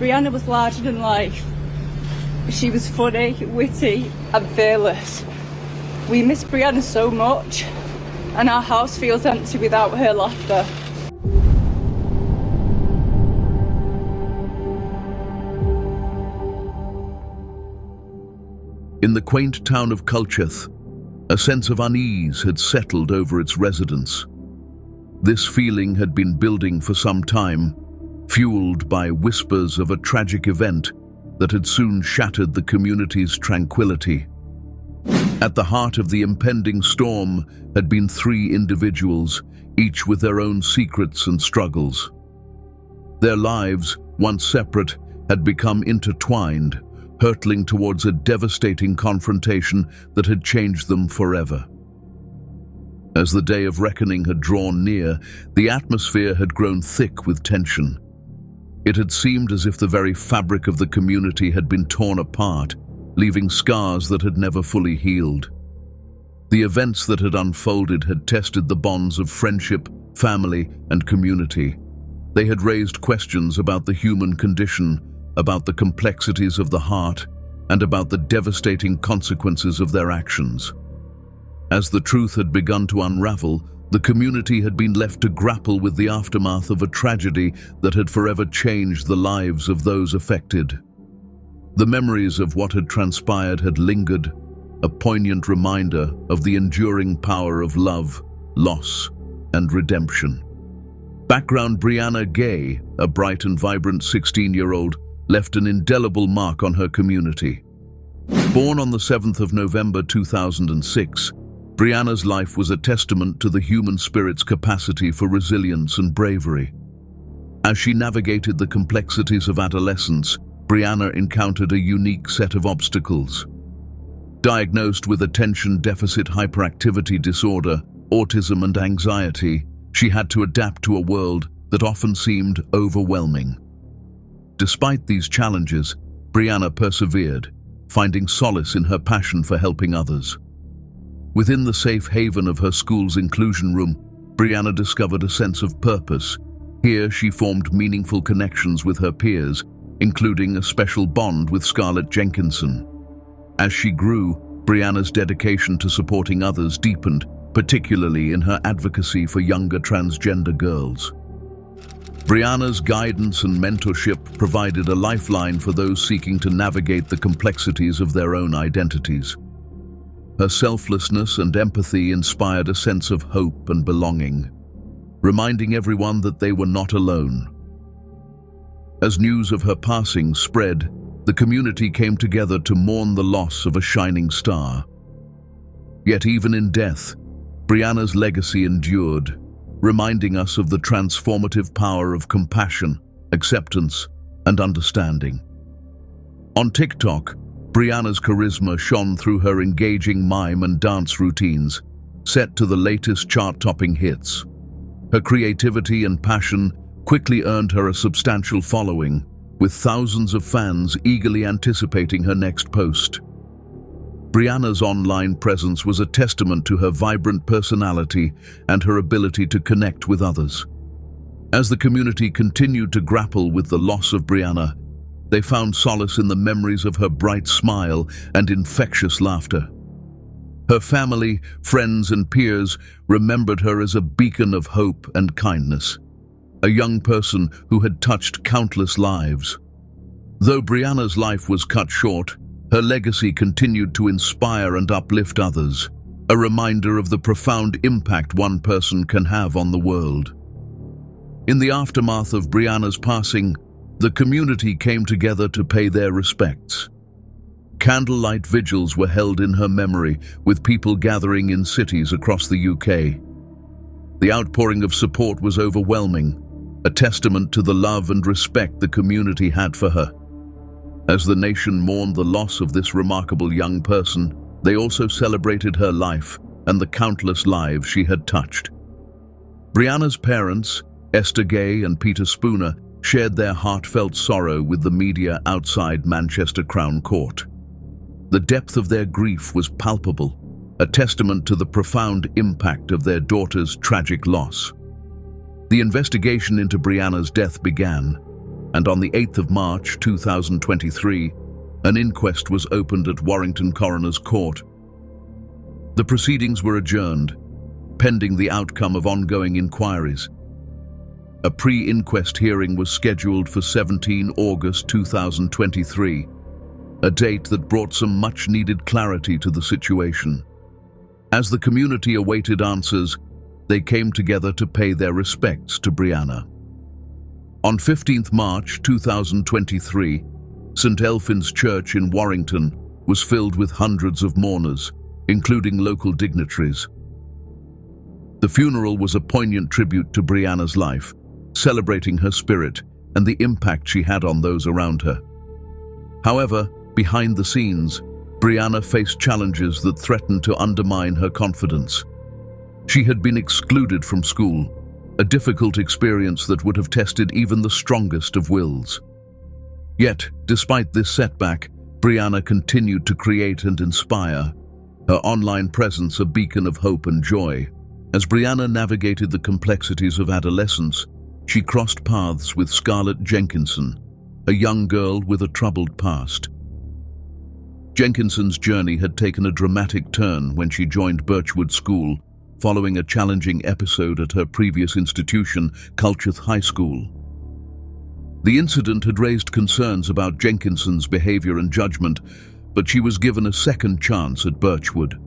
Brianna was larger than life. She was funny, witty and fearless. We miss Brianna so much, and our house feels empty without her laughter. In the quaint town of Culcheth, a sense of unease had settled over its residents. This feeling had been building for some time, fueled by whispers of a tragic event that had soon shattered the community's tranquility. At the heart of the impending storm had been 3 individuals, each with their own secrets and struggles. Their lives, once separate, had become intertwined, hurtling towards a devastating confrontation that had changed them forever. As the day of reckoning had drawn near, the atmosphere had grown thick with tension. It had seemed as if the very fabric of the community had been torn apart, leaving scars that had never fully healed. The events that had unfolded had tested the bonds of friendship, family, and community. They had raised questions about the human condition, about the complexities of the heart, and about the devastating consequences of their actions. As the truth had begun to unravel, the community had been left to grapple with the aftermath of a tragedy that had forever changed the lives of those affected. The memories of what had transpired had lingered, a poignant reminder of the enduring power of love, loss, and redemption. Background: Brianna Ghey, a bright and vibrant 16-year-old, left an indelible mark on her community. Born on the 7th of November 2006, Brianna's life was a testament to the human spirit's capacity for resilience and bravery. As she navigated the complexities of adolescence, Brianna encountered a unique set of obstacles. Diagnosed with attention deficit hyperactivity disorder, autism, and anxiety, she had to adapt to a world that often seemed overwhelming. Despite these challenges, Brianna persevered, finding solace in her passion for helping others. Within the safe haven of her school's inclusion room, Brianna discovered a sense of purpose. Here she formed meaningful connections with her peers, including a special bond with Scarlett Jenkinson. As she grew, Brianna's dedication to supporting others deepened, particularly in her advocacy for younger transgender girls. Brianna's guidance and mentorship provided a lifeline for those seeking to navigate the complexities of their own identities. Her selflessness and empathy inspired a sense of hope and belonging, reminding everyone that they were not alone. As news of her passing spread, the community came together to mourn the loss of a shining star. Yet even in death, Brianna's legacy endured, reminding us of the transformative power of compassion, acceptance, and understanding. On TikTok, Brianna's charisma shone through her engaging mime and dance routines, set to the latest chart-topping hits. Her creativity and passion quickly earned her a substantial following, with thousands of fans eagerly anticipating her next post. Brianna's online presence was a testament to her vibrant personality and her ability to connect with others. As the community continued to grapple with the loss of Brianna, they found solace in the memories of her bright smile and infectious laughter. Her family, friends, and peers remembered her as a beacon of hope and kindness, a young person who had touched countless lives. Though Brianna's life was cut short, her legacy continued to inspire and uplift others, a reminder of the profound impact one person can have on the world. In the aftermath of Brianna's passing, the community came together to pay their respects. Candlelight vigils were held in her memory, with people gathering in cities across the UK. The outpouring of support was overwhelming, a testament to the love and respect the community had for her. As the nation mourned the loss of this remarkable young person, they also celebrated her life and the countless lives she had touched. Brianna's parents, Esther Ghey and Peter Spooner, shared their heartfelt sorrow with the media outside Manchester Crown Court. The depth of their grief was palpable, a testament to the profound impact of their daughter's tragic loss. The investigation into Brianna's death began, and on the 8th of March 2023, an inquest was opened at Warrington Coroner's Court. The proceedings were adjourned, pending the outcome of ongoing inquiries. A pre-inquest hearing was scheduled for 17 August 2023, a date that brought some much-needed clarity to the situation. As the community awaited answers, they came together to pay their respects to Brianna. On 15th March 2023, St. Elphin's Church in Warrington was filled with hundreds of mourners, including local dignitaries. The funeral was a poignant tribute to Brianna's life, celebrating her spirit and the impact she had on those around her. However, behind the scenes, Brianna faced challenges that threatened to undermine her confidence. She had been excluded from school, a difficult experience that would have tested even the strongest of wills. Yet, despite this setback, Brianna continued to create and inspire, her online presence a beacon of hope and joy. As Brianna navigated the complexities of adolescence, she crossed paths with Scarlett Jenkinson, a young girl with a troubled past. Jenkinson's journey had taken a dramatic turn when she joined Birchwood School, following a challenging episode at her previous institution, Culcheth High School. The incident had raised concerns about Jenkinson's behavior and judgment, but she was given a second chance at Birchwood.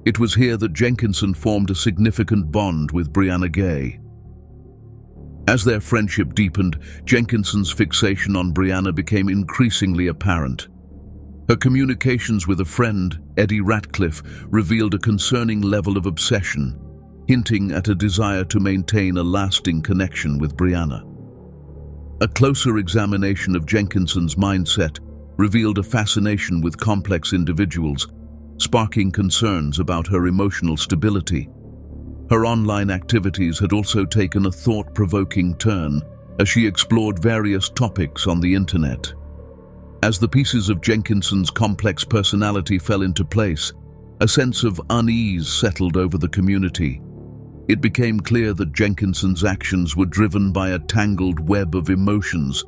It was here that Jenkinson formed a significant bond with Brianna Ghey. As their friendship deepened, Jenkinson's fixation on Brianna became increasingly apparent. Her communications with a friend, Eddie Ratcliffe, revealed a concerning level of obsession, hinting at a desire to maintain a lasting connection with Brianna. A closer examination of Jenkinson's mindset revealed a fascination with complex individuals, sparking concerns about her emotional stability. Her online activities had also taken a thought-provoking turn as she explored various topics on the internet. As the pieces of Jenkinson's complex personality fell into place, a sense of unease settled over the community. It became clear that Jenkinson's actions were driven by a tangled web of emotions,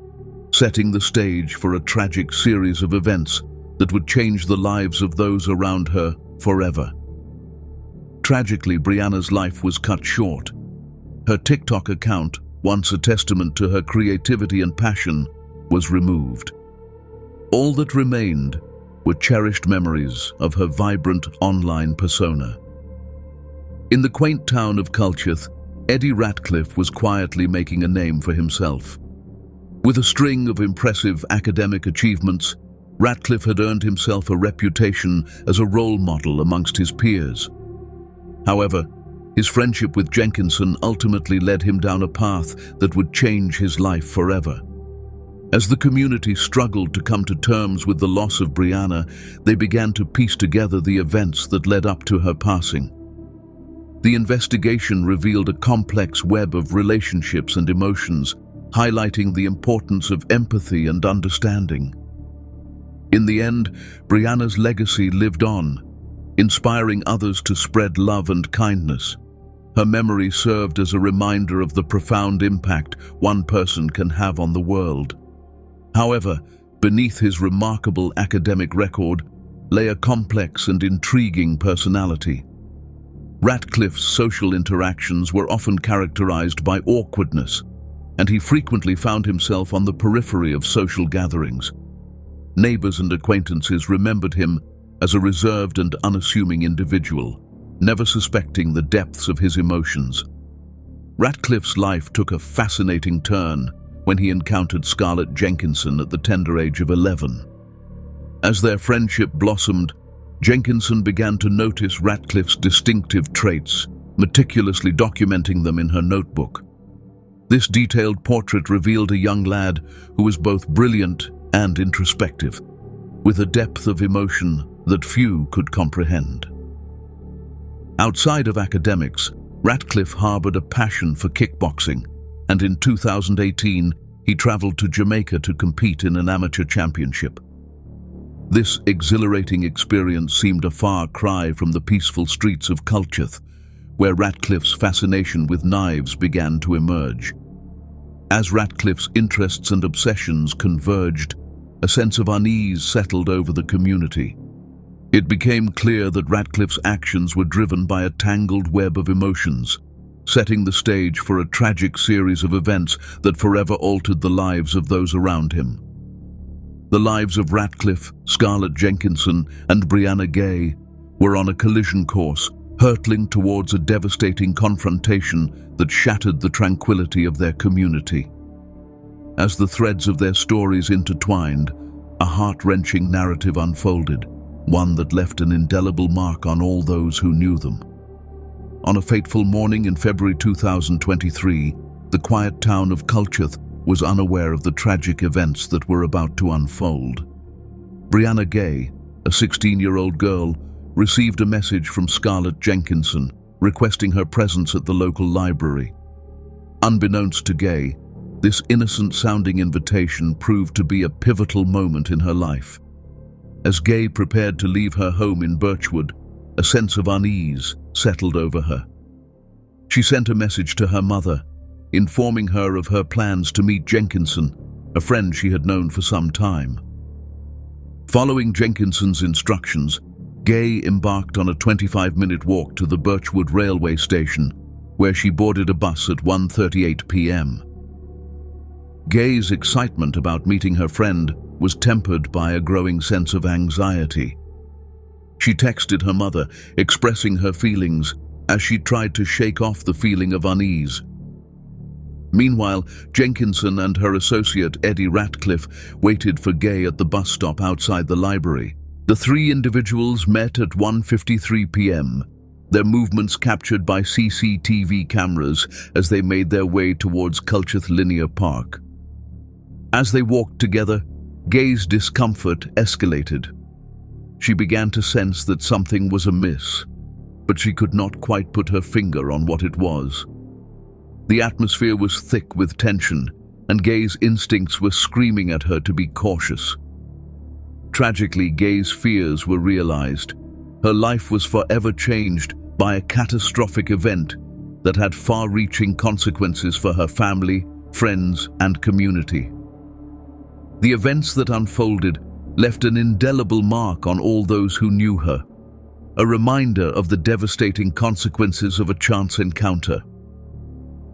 setting the stage for a tragic series of events that would change the lives of those around her forever. Tragically, Brianna's life was cut short. Her TikTok account, once a testament to her creativity and passion, was removed. All that remained were cherished memories of her vibrant online persona. In the quaint town of Culcheth, Eddie Ratcliffe was quietly making a name for himself. With a string of impressive academic achievements, Ratcliffe had earned himself a reputation as a role model amongst his peers. However, his friendship with Jenkinson ultimately led him down a path that would change his life forever. As the community struggled to come to terms with the loss of Brianna, they began to piece together the events that led up to her passing. The investigation revealed a complex web of relationships and emotions, highlighting the importance of empathy and understanding. In the end, Brianna's legacy lived on, inspiring others to spread love and kindness. Her memory served as a reminder of the profound impact one person can have on the world. However, beneath his remarkable academic record lay a complex and intriguing personality. Ratcliffe's social interactions were often characterized by awkwardness, and he frequently found himself on the periphery of social gatherings. Neighbors and acquaintances remembered him as a reserved and unassuming individual, never suspecting the depths of his emotions. Ratcliffe's life took a fascinating turn when he encountered Scarlett Jenkinson at the tender age of 11. As their friendship blossomed, Jenkinson began to notice Ratcliffe's distinctive traits, meticulously documenting them in her notebook. This detailed portrait revealed a young lad who was both brilliant and introspective, with a depth of emotion that few could comprehend. Outside of academics, Ratcliffe harbored a passion for kickboxing, and in 2018, he traveled to Jamaica to compete in an amateur championship. This exhilarating experience seemed a far cry from the peaceful streets of Culcheth, where Ratcliffe's fascination with knives began to emerge. As Ratcliffe's interests and obsessions converged, a sense of unease settled over the community. It became clear that Ratcliffe's actions were driven by a tangled web of emotions, setting the stage for a tragic series of events that forever altered the lives of those around him. The lives of Ratcliffe, Scarlett Jenkinson, and Brianna Ghey were on a collision course, hurtling towards a devastating confrontation that shattered the tranquility of their community. As the threads of their stories intertwined, a heart-wrenching narrative unfolded, one that left an indelible mark on all those who knew them. On a fateful morning in February 2023, the quiet town of Culcheth was unaware of the tragic events that were about to unfold. Brianna Ghey, a 16-year-old girl, received a message from Scarlett Jenkinson requesting her presence at the local library. Unbeknownst to Ghey, this innocent-sounding invitation proved to be a pivotal moment in her life. As Ghey prepared to leave her home in Birchwood, a sense of unease settled over her. She sent a message to her mother, informing her of her plans to meet Jenkinson, a friend she had known for some time. Following Jenkinson's instructions, Ghey embarked on a 25-minute walk to the Birchwood railway station, where she boarded a bus at 1:38 p.m. Ghey's excitement about meeting her friend was tempered by a growing sense of anxiety. She texted her mother, expressing her feelings as she tried to shake off the feeling of unease. Meanwhile, Jenkinson and her associate Eddie Ratcliffe waited for Ghey at the bus stop outside the library. The three individuals met at 1:53 p.m., their movements captured by CCTV cameras as they made their way towards Culcheth Linear Park. As they walked together, Ghey's discomfort escalated. She began to sense that something was amiss, but she could not quite put her finger on what it was. The atmosphere was thick with tension, and Ghey's instincts were screaming at her to be cautious. Tragically, Ghey's fears were realized. Her life was forever changed by a catastrophic event that had far-reaching consequences for her family, friends, and community. The events that unfolded left an indelible mark on all those who knew her, a reminder of the devastating consequences of a chance encounter.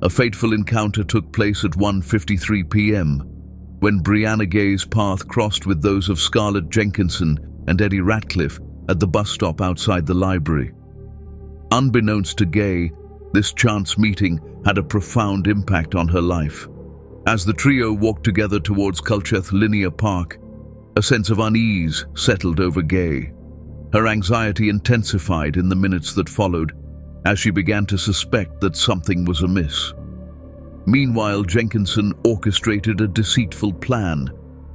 A fateful encounter took place at 1:53 p.m., when Brianna Ghey's path crossed with those of Scarlett Jenkinson and Eddie Ratcliffe at the bus stop outside the library. Unbeknownst to Ghey, this chance meeting had a profound impact on her life. As the trio walked together towards Culcheth Linear Park, a sense of unease settled over Ghey. Her anxiety intensified in the minutes that followed, as she began to suspect that something was amiss. Meanwhile, Jenkinson orchestrated a deceitful plan,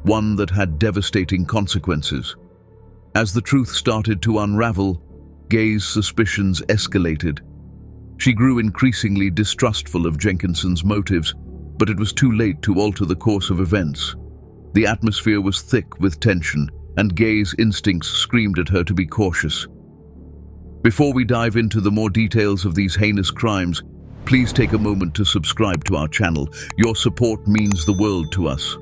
one that had devastating consequences. As the truth started to unravel, Ghey's suspicions escalated. She grew increasingly distrustful of Jenkinson's motives, but it was too late to alter the course of events. The atmosphere was thick with tension, and Ghey's instincts screamed at her to be cautious. Before we dive into the more details of these heinous crimes, please take a moment to subscribe to our channel. Your support means the world to us.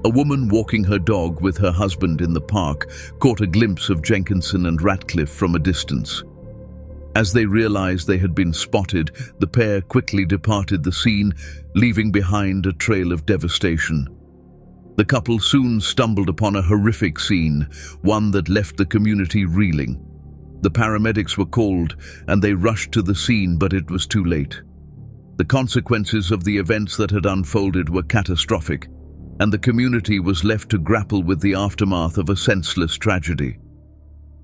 A woman walking her dog with her husband in the park caught a glimpse of Jenkinson and Ratcliffe from a distance. As they realized they had been spotted, the pair quickly departed the scene, leaving behind a trail of devastation. The couple soon stumbled upon a horrific scene, one that left the community reeling. The paramedics were called, and they rushed to the scene, but it was too late. The consequences of the events that had unfolded were catastrophic, and the community was left to grapple with the aftermath of a senseless tragedy.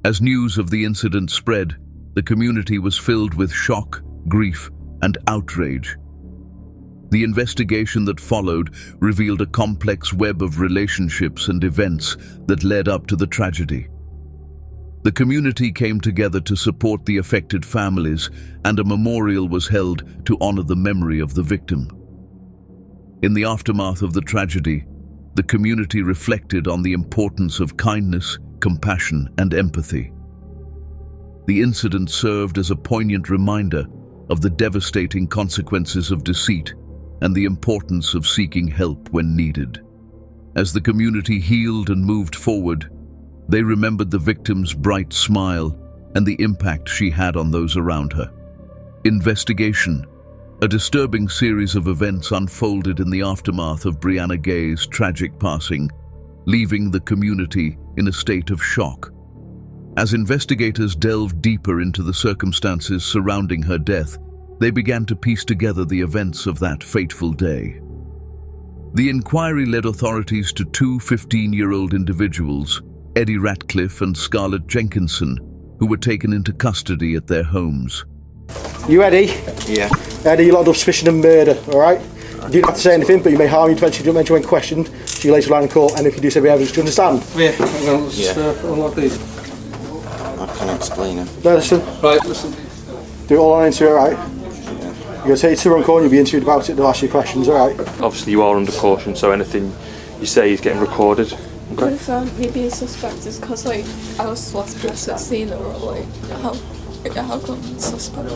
As news of the incident spread, the community was filled with shock, grief, and outrage. The investigation that followed revealed a complex web of relationships and events that led up to the tragedy. The community came together to support the affected families, and a memorial was held to honor the memory of the victim. In the aftermath of the tragedy, the community reflected on the importance of kindness, compassion, and empathy. The incident served as a poignant reminder of the devastating consequences of deceit and the importance of seeking help when needed. As the community healed and moved forward, they remembered the victim's bright smile and the impact she had on those around her. Investigation. A disturbing series of events unfolded in the aftermath of Brianna Ghey's tragic passing, leaving the community in a state of shock. As investigators delved deeper into the circumstances surrounding her death, they began to piece together the events of that fateful day. The inquiry led authorities to two 15-year-old individuals, Eddie Ratcliffe and Scarlett Jenkinson, who were taken into custody at their homes. You Eddie? Yeah. Eddie, you're under suspicion of murder, alright? You don't have to say anything, but you may harm you mention when questioned. So you later line in court, and if you do say the evidence, do you understand? Yeah. Let's just unlock these. I can explain it. No, listen. Right, listen. Do it all on interview, alright? Yeah. You're going to take it to the court and you'll be interviewed about it, they'll ask you questions, alright? Obviously you are under caution, so anything you say is getting recorded. What if me being suspect is because like I was the last person seen it, or like how come I'm a suspect?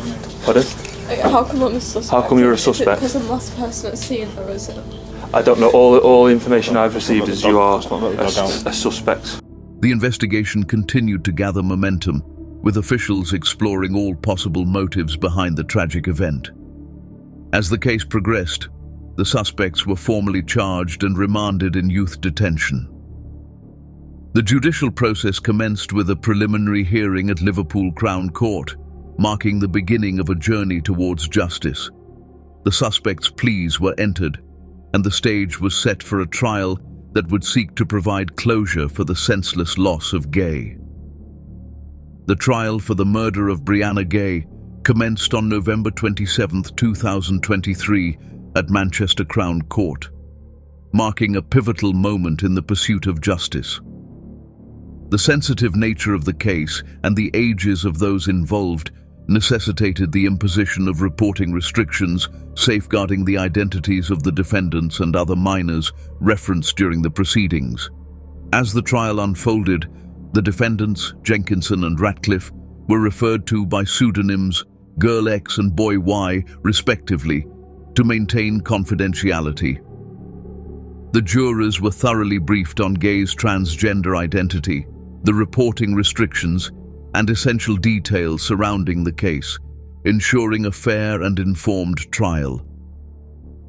Pardon? Like, how come I'm a suspect? How come you're a suspect? Because I'm the last person that's seen it, or is it? I don't know. All the information I've received is you are a suspect. The investigation continued to gather momentum, with officials exploring all possible motives behind the tragic event. As the case progressed, the suspects were formally charged and remanded in youth detention. The judicial process commenced with a preliminary hearing at Liverpool Crown Court, marking the beginning of a journey towards justice. The suspects' pleas were entered, and the stage was set for a trial that would seek to provide closure for the senseless loss of Ghey. The trial for the murder of Brianna Ghey commenced on November 27, 2023 at Manchester Crown Court, marking a pivotal moment in the pursuit of justice. The sensitive nature of the case and the ages of those involved necessitated the imposition of reporting restrictions safeguarding the identities of the defendants and other minors referenced during the proceedings. As the trial unfolded, the defendants, Jenkinson and Ratcliffe, were referred to by pseudonyms Girl X and Boy Y, respectively, to maintain confidentiality. The jurors were thoroughly briefed on Ghey's transgender identity, the reporting restrictions, and essential details surrounding the case, ensuring a fair and informed trial.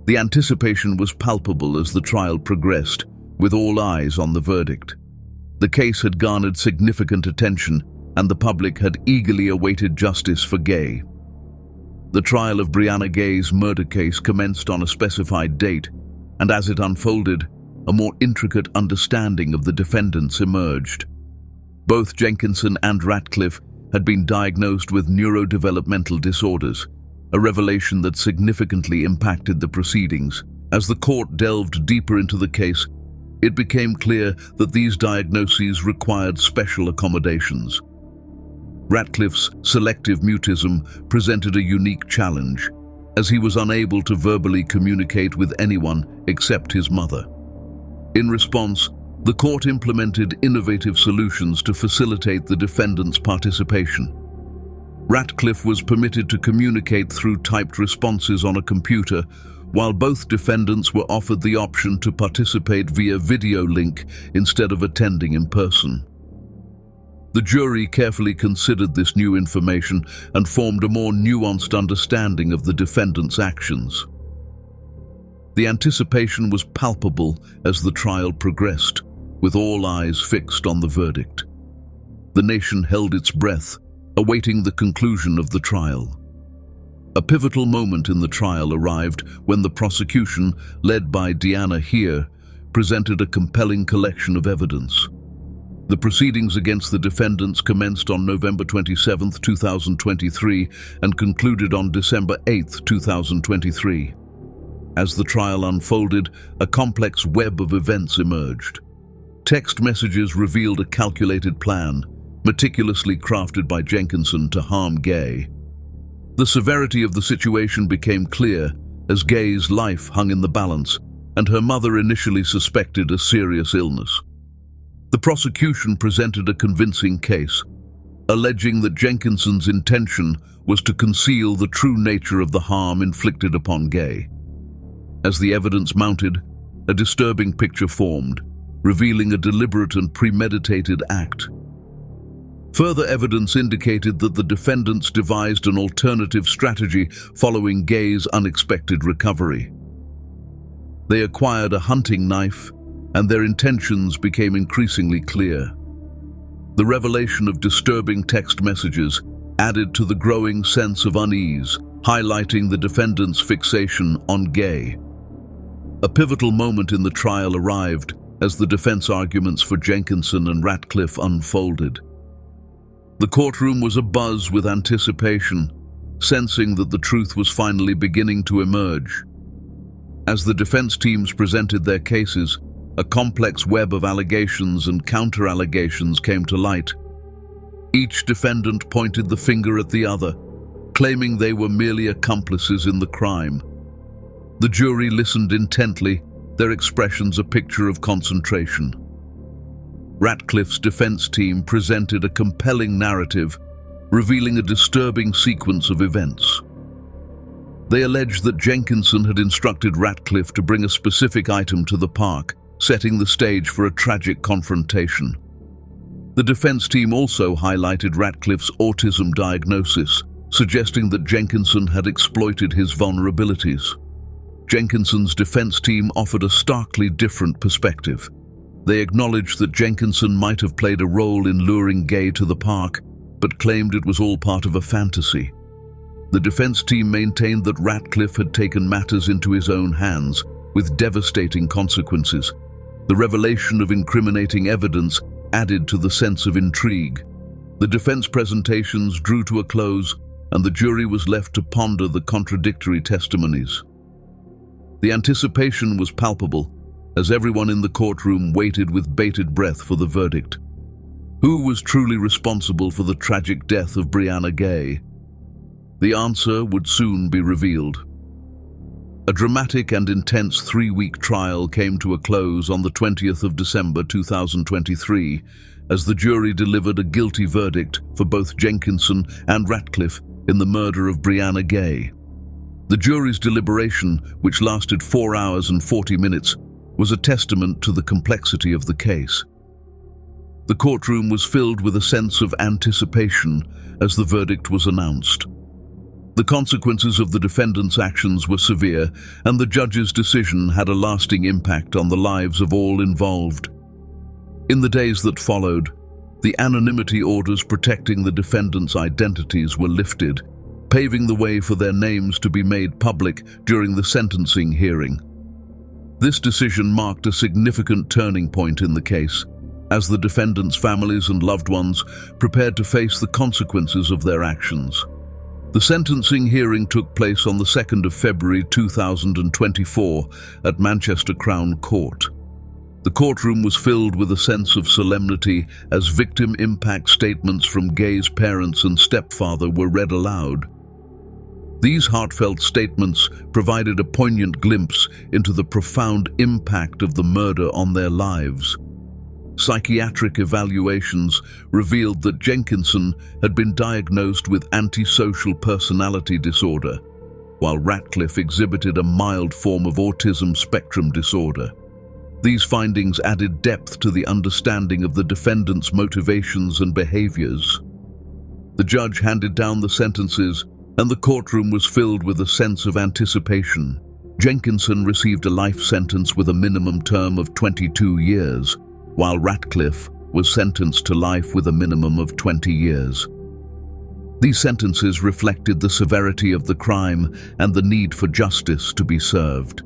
The anticipation was palpable as the trial progressed, with all eyes on the verdict. The case had garnered significant attention, and the public had eagerly awaited justice for Ghey. The trial of Brianna Ghey's murder case commenced on a specified date, and as it unfolded, a more intricate understanding of the defendants emerged. Both Jenkinson and Ratcliffe had been diagnosed with neurodevelopmental disorders, a revelation that significantly impacted the proceedings. As the court delved deeper into the case, it became clear that these diagnoses required special accommodations. Ratcliffe's selective mutism presented a unique challenge, as he was unable to verbally communicate with anyone except his mother. In response, the court implemented innovative solutions to facilitate the defendant's participation. Ratcliffe was permitted to communicate through typed responses on a computer, while both defendants were offered the option to participate via video link instead of attending in person. The jury carefully considered this new information and formed a more nuanced understanding of the defendant's actions. The anticipation was palpable as the trial progressed, with all eyes fixed on the verdict. The nation held its breath, awaiting the conclusion of the trial. A pivotal moment in the trial arrived when the prosecution, led by Brianna Ghey, presented a compelling collection of evidence. The proceedings against the defendants commenced on November 27, 2023 and concluded on December 8, 2023. As the trial unfolded, a complex web of events emerged. Text messages revealed a calculated plan, meticulously crafted by Jenkinson to harm Ghey. The severity of the situation became clear as Ghey's life hung in the balance, and her mother initially suspected a serious illness. The prosecution presented a convincing case, alleging that Jenkinson's intention was to conceal the true nature of the harm inflicted upon Ghey. As the evidence mounted, a disturbing picture formed, revealing a deliberate and premeditated act. Further evidence indicated that the defendants devised an alternative strategy following Ghey's unexpected recovery. They acquired a hunting knife, and their intentions became increasingly clear. The revelation of disturbing text messages added to the growing sense of unease, highlighting the defendants' fixation on Ghey. A pivotal moment in the trial arrived as the defense arguments for Jenkinson and Ratcliffe unfolded. The courtroom was abuzz with anticipation, sensing that the truth was finally beginning to emerge. As the defense teams presented their cases, a complex web of allegations and counter-allegations came to light. Each defendant pointed the finger at the other, claiming they were merely accomplices in the crime. The jury listened intently, their expressions a picture of concentration. Ratcliffe's defense team presented a compelling narrative, revealing a disturbing sequence of events. They alleged that Jenkinson had instructed Ratcliffe to bring a specific item to the park, setting the stage for a tragic confrontation. The defense team also highlighted Ratcliffe's autism diagnosis, suggesting that Jenkinson had exploited his vulnerabilities. Jenkinson's defense team offered a starkly different perspective. They acknowledged that Jenkinson might have played a role in luring Ghey to the park, but claimed it was all part of a fantasy. The defense team maintained that Ratcliffe had taken matters into his own hands, with devastating consequences. The revelation of incriminating evidence added to the sense of intrigue. The defense presentations drew to a close, and the jury was left to ponder the contradictory testimonies. The anticipation was palpable, as everyone in the courtroom waited with bated breath for the verdict. Who was truly responsible for the tragic death of Brianna Ghey? The answer would soon be revealed. A dramatic and intense 3-week trial came to a close on the 20th of December 2023, as the jury delivered a guilty verdict for both Jenkinson and Ratcliffe in the murder of Brianna Ghey. The jury's deliberation, which lasted 4 hours and 40 minutes, was a testament to the complexity of the case. The courtroom was filled with a sense of anticipation as the verdict was announced. The consequences of the defendants' actions were severe, and the judge's decision had a lasting impact on the lives of all involved. In the days that followed, the anonymity orders protecting the defendants' identities were lifted, paving the way for their names to be made public during the sentencing hearing. This decision marked a significant turning point in the case, as the defendants' families and loved ones prepared to face the consequences of their actions. The sentencing hearing took place on the 2nd of February 2024 at Manchester Crown Court. The courtroom was filled with a sense of solemnity as victim impact statements from Ghey's parents and stepfather were read aloud. These heartfelt statements provided a poignant glimpse into the profound impact of the murder on their lives. Psychiatric evaluations revealed that Jenkinson had been diagnosed with antisocial personality disorder, while Ratcliffe exhibited a mild form of autism spectrum disorder. These findings added depth to the understanding of the defendants' motivations and behaviors. The judge handed down the sentences, and the courtroom was filled with a sense of anticipation. Jenkinson received a life sentence with a minimum term of 22 years, while Ratcliffe was sentenced to life with a minimum of 20 years. These sentences reflected the severity of the crime and the need for justice to be served.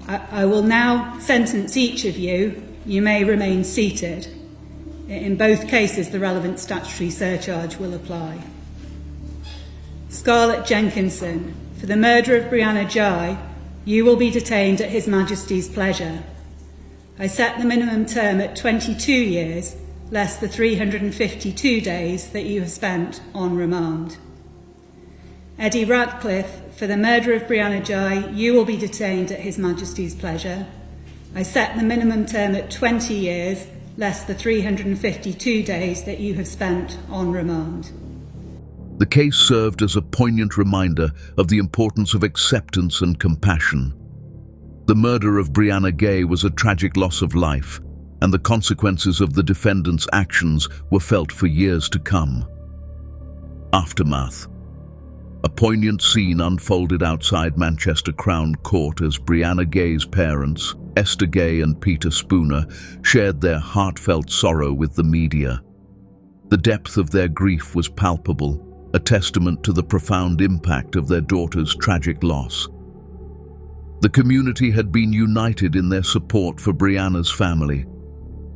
I will now sentence each of you. You may remain seated. In both cases, the relevant statutory surcharge will apply. Scarlett Jenkinson, for the murder of Brianna Ghey, you will be detained at His Majesty's pleasure. I set the minimum term at 22 years, less the 352 days that you have spent on remand. Eddie Ratcliffe, for the murder of Brianna Ghey, you will be detained at His Majesty's pleasure. I set the minimum term at 20 years, less the 352 days that you have spent on remand. The case served as a poignant reminder of the importance of acceptance and compassion. The murder of Brianna Ghey was a tragic loss of life, and the consequences of the defendant's actions were felt for years to come. Aftermath. A poignant scene unfolded outside Manchester Crown Court as Brianna Ghey's parents, Esther Ghey and Peter Spooner, shared their heartfelt sorrow with the media. The depth of their grief was palpable, a testament to the profound impact of their daughter's tragic loss. The community had been united in their support for Brianna's family.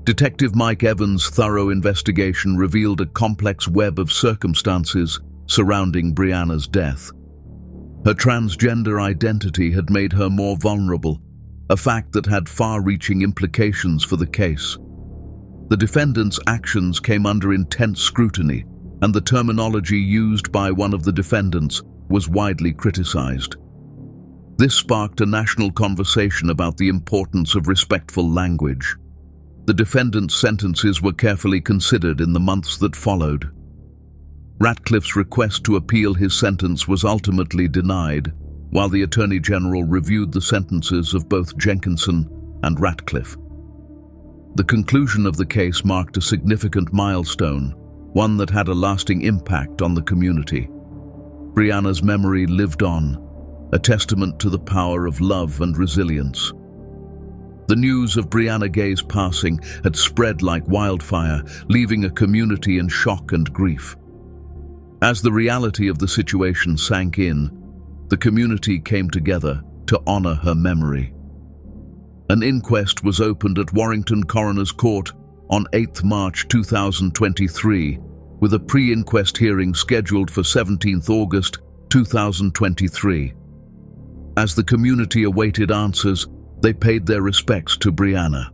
Detective Mike Evans' thorough investigation revealed a complex web of circumstances surrounding Brianna's death. Her transgender identity had made her more vulnerable, a fact that had far-reaching implications for the case. The defendant's actions came under intense scrutiny, and the terminology used by one of the defendants was widely criticized. This sparked a national conversation about the importance of respectful language. The defendant's sentences were carefully considered in the months that followed. Ratcliffe's request to appeal his sentence was ultimately denied, while the Attorney General reviewed the sentences of both Jenkinson and Ratcliffe. The conclusion of the case marked a significant milestone, one that had a lasting impact on the community. Brianna's memory lived on, a testament to the power of love and resilience. The news of Brianna Ghey's passing had spread like wildfire, leaving a community in shock and grief. As the reality of the situation sank in, the community came together to honor her memory. An inquest was opened at Warrington Coroner's Court on 8 March 2023, with a pre-inquest hearing scheduled for 17 August 2023. As the community awaited answers, they paid their respects to Brianna.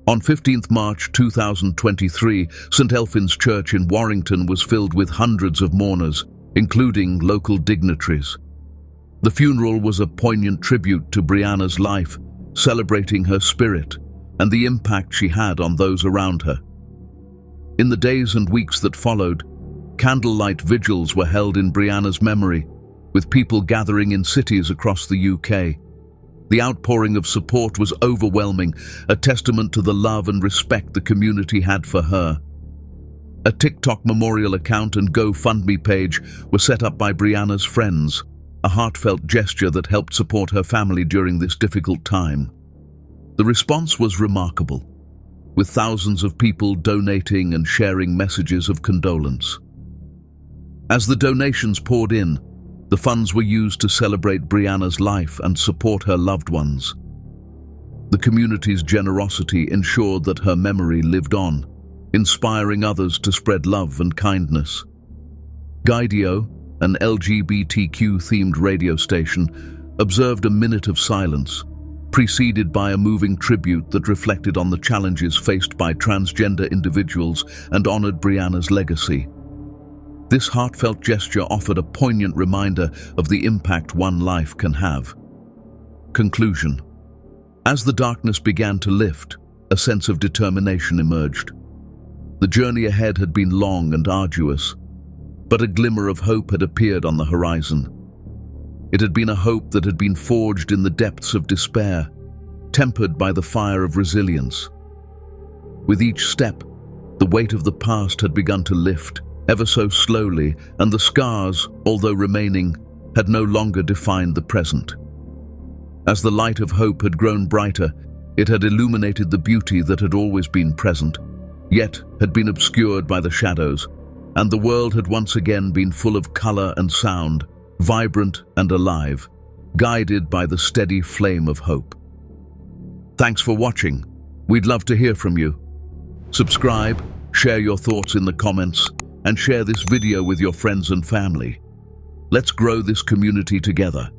On 15 March 2023, St. Elphin's Church in Warrington was filled with hundreds of mourners, including local dignitaries. The funeral was a poignant tribute to Brianna's life, celebrating her spirit and the impact she had on those around her. In the days and weeks that followed, candlelight vigils were held in Brianna's memory, with people gathering in cities across the UK. The outpouring of support was overwhelming, a testament to the love and respect the community had for her. A TikTok memorial account and GoFundMe page were set up by Brianna's friends, a heartfelt gesture that helped support her family during this difficult time. The response was remarkable, with thousands of people donating and sharing messages of condolence. As the donations poured in, the funds were used to celebrate Brianna's life and support her loved ones. The community's generosity ensured that her memory lived on, inspiring others to spread love and kindness. 𝐦𝐨𝐫𝐞, an LGBTQ-themed radio station, observed a minute of silence, preceded by a moving tribute that reflected on the challenges faced by transgender individuals and honored Brianna's legacy. This heartfelt gesture offered a poignant reminder of the impact one life can have. Conclusion. As the darkness began to lift, a sense of determination emerged. The journey ahead had been long and arduous, but a glimmer of hope had appeared on the horizon. It had been a hope that had been forged in the depths of despair, tempered by the fire of resilience. With each step, the weight of the past had begun to lift, ever so slowly, and the scars, although remaining, had no longer defined the present. As the light of hope had grown brighter, it had illuminated the beauty that had always been present, yet had been obscured by the shadows, and the world had once again been full of color and sound, vibrant and alive, guided by the steady flame of hope. Thanks for watching. We'd love to hear from you. Subscribe, share your thoughts in the comments, and share this video with your friends and family. Let's grow this community together.